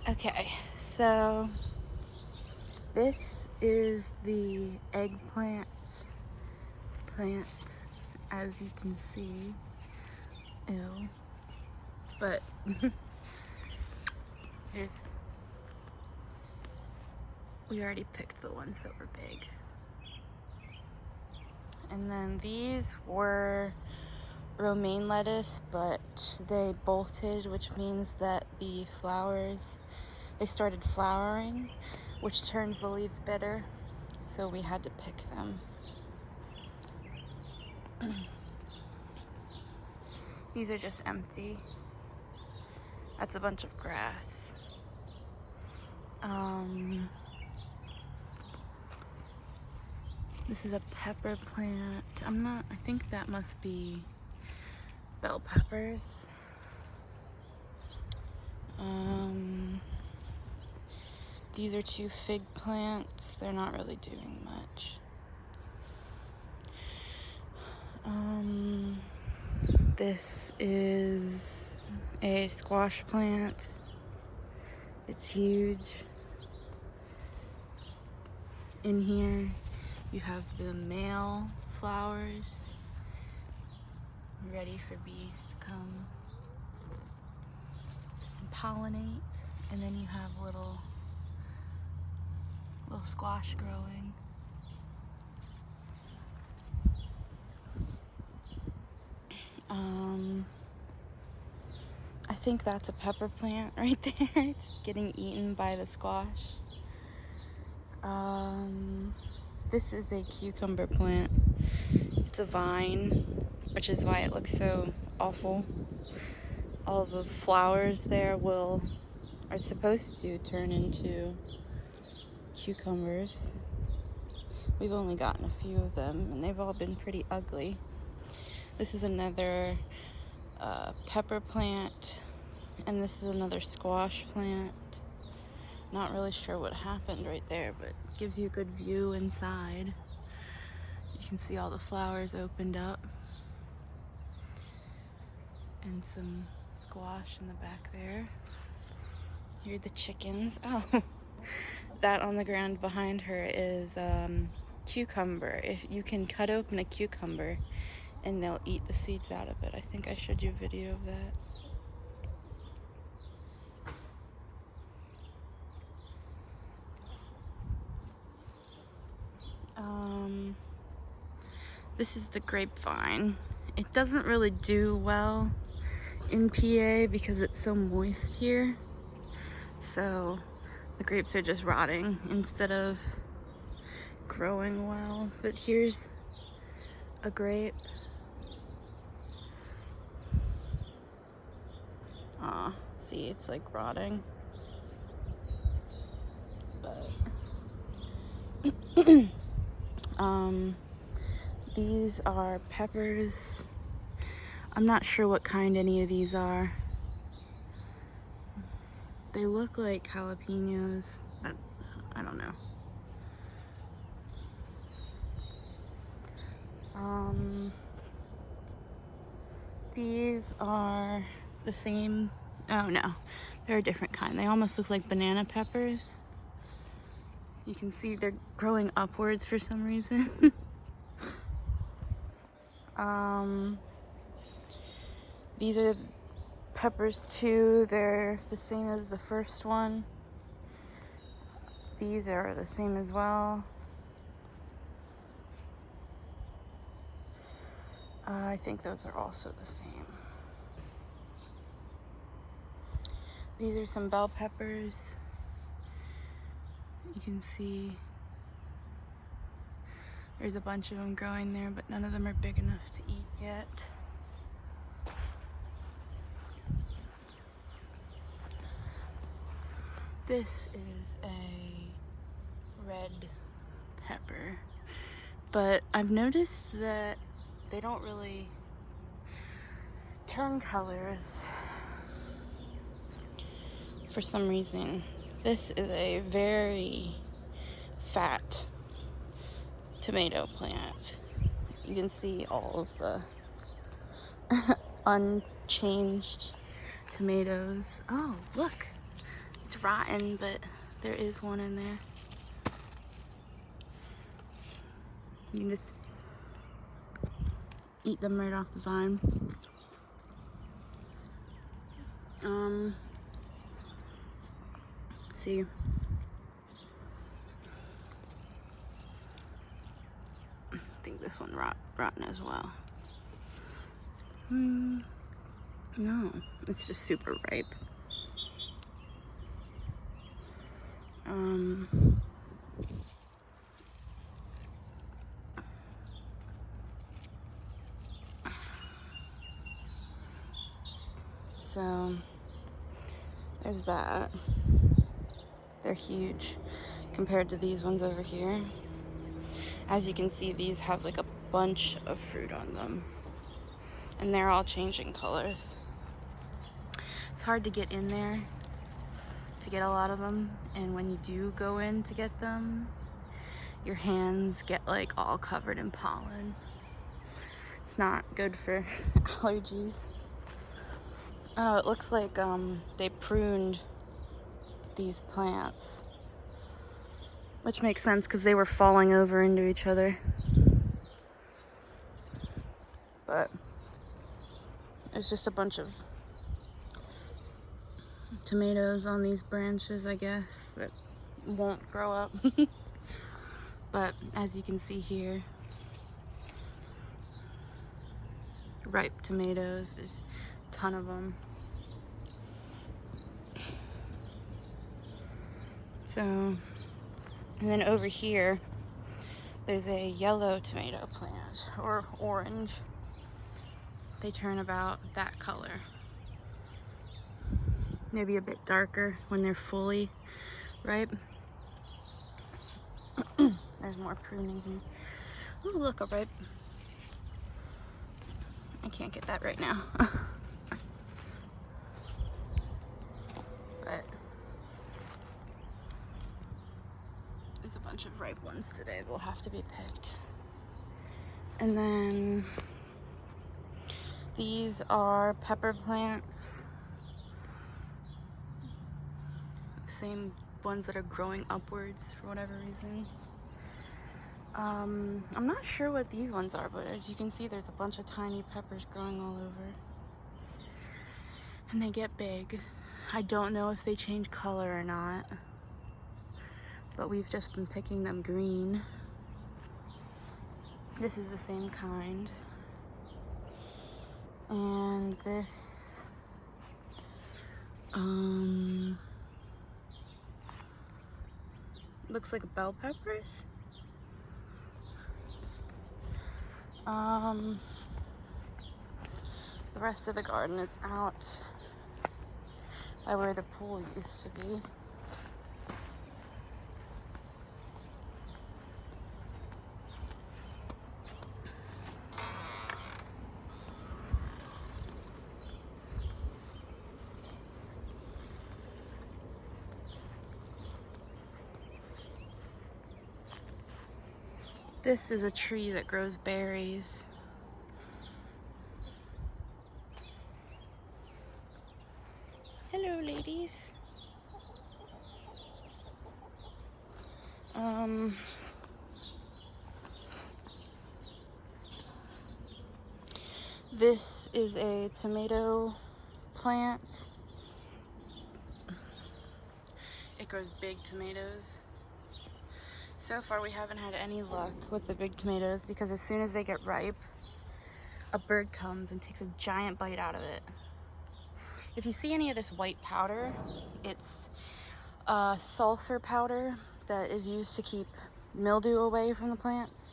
Okay, so this is the eggplant plant, as you can see. Ew. But we already picked the ones that were big. And then these were romaine lettuce, but they bolted, which means that the flowers, they started flowering, which turns the leaves bitter, so we had to pick them. These are just empty. That's a bunch of grass. This is a pepper plant. I think that must be bell peppers. These are 2 fig plants. They're not really doing much. This is a squash plant. It's huge. In here, you have the male flowers ready for bees to come and pollinate. And then you have little squash growing. I think that's a pepper plant right there. It's getting eaten by the squash. This is a cucumber plant. It's a vine, which is why it looks so awful. All the flowers there are supposed to turn into cucumbers. We've only gotten a few of them, and they've all been pretty ugly. This is another pepper plant, and this is another squash plant. Not really sure what happened right there, but it gives you a good view inside. You can see all the flowers opened up, and some squash in the back there. Here are the chickens. Oh, that on the ground behind her is cucumber. If you can cut open a cucumber and they'll eat the seeds out of it. I think I showed you a video of that. This is the grapevine. It doesn't really do well in PA because it's so moist here. So the grapes are just rotting instead of growing well. But here's a grape. See, it's like rotting. But these are peppers. I'm not sure what kind any of these are. They look like jalapenos, but I don't know. These are the same. Oh no, they're a different kind. They almost look like banana peppers. You can see they're growing upwards for some reason. These are peppers too. They're the same as the first one. These are the same as well. I think those are also the same. These are some bell peppers. You can see there's a bunch of them growing there, but none of them are big enough to eat yet. This is a red pepper, but I've noticed that they don't really turn colors for some reason. This is a very fat tomato plant. You can see all of the unchanged tomatoes. Oh, look, It's rotten, but there is one in there. You can just eat them right off the vine. See. I think this one rotten as well. No, it's just super ripe. So there's that. They're huge compared to these ones over here. As you can see, these have like a bunch of fruit on them, and they're all changing colors. It's hard to get in there to get a lot of them, and when you do go in to get them, your hands get like all covered in pollen. It's not good for allergies. Oh, it looks like they pruned these plants, which makes sense because they were falling over into each other. But there's just a bunch of tomatoes on these branches, I guess, that won't grow up. But as you can see here, ripe tomatoes, there's a ton of them. So, and then over here, there's a yellow tomato plant, or orange. They turn about that color. Maybe a bit darker when they're fully ripe. There's more pruning here. Oh, look, a ripe. I can't get that right now. But there's a bunch of ripe ones today that will have to be picked. And then these are pepper plants. Same ones that are growing upwards for whatever reason. I'm not sure what these ones are, but as you can see, there's a bunch of tiny peppers growing all over. And they get big. I don't know if they change color or not, but we've just been picking them green. This is the same kind. And this, looks like bell peppers. The rest of the garden is out by where the pool used to be. This is a tree that grows berries. Hello, ladies. This is a tomato plant. It grows big tomatoes. So far we haven't had any luck with the big tomatoes because as soon as they get ripe, a bird comes and takes a giant bite out of it. If you see any of this white powder, it's sulfur powder that is used to keep mildew away from the plants.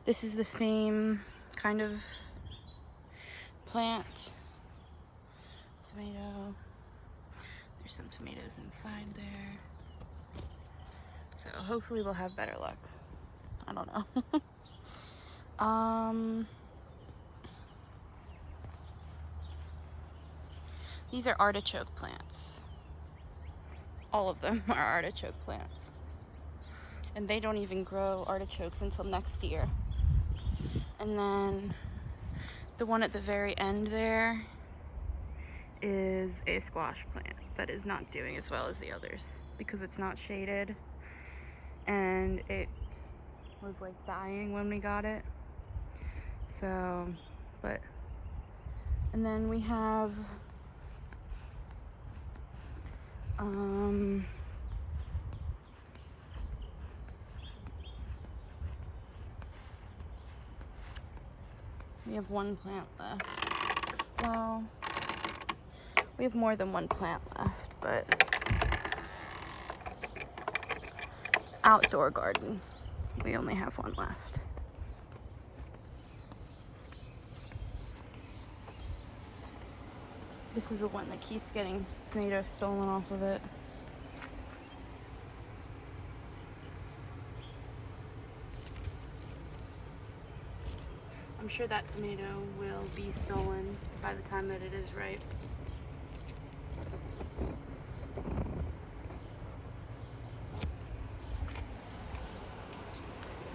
This is the same kind of plant. Tomato. There's some tomatoes inside there. So hopefully we'll have better luck. I don't know. These are artichoke plants. All of them are artichoke plants. And they don't even grow artichokes until next year. And then the one at the very end there is a squash plant. but is not doing as well as the others because it's not shaded, and it was like dying when we got it. So, but, and then we have we have one plant left. Well, we have more than one plant left, but outdoor garden, we only have one left. This is the one that keeps getting tomatoes stolen off of it. I'm sure that tomato will be stolen by the time that it is ripe.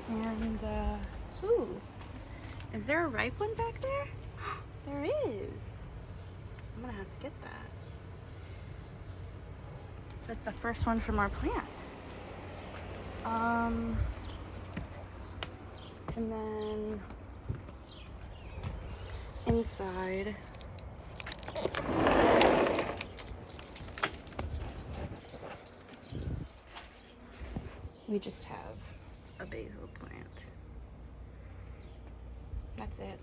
And, ooh, is there a ripe one back there? There is. I'm gonna have to get that. That's the first one from our plant. And then inside, we just have a basil plant. That's it.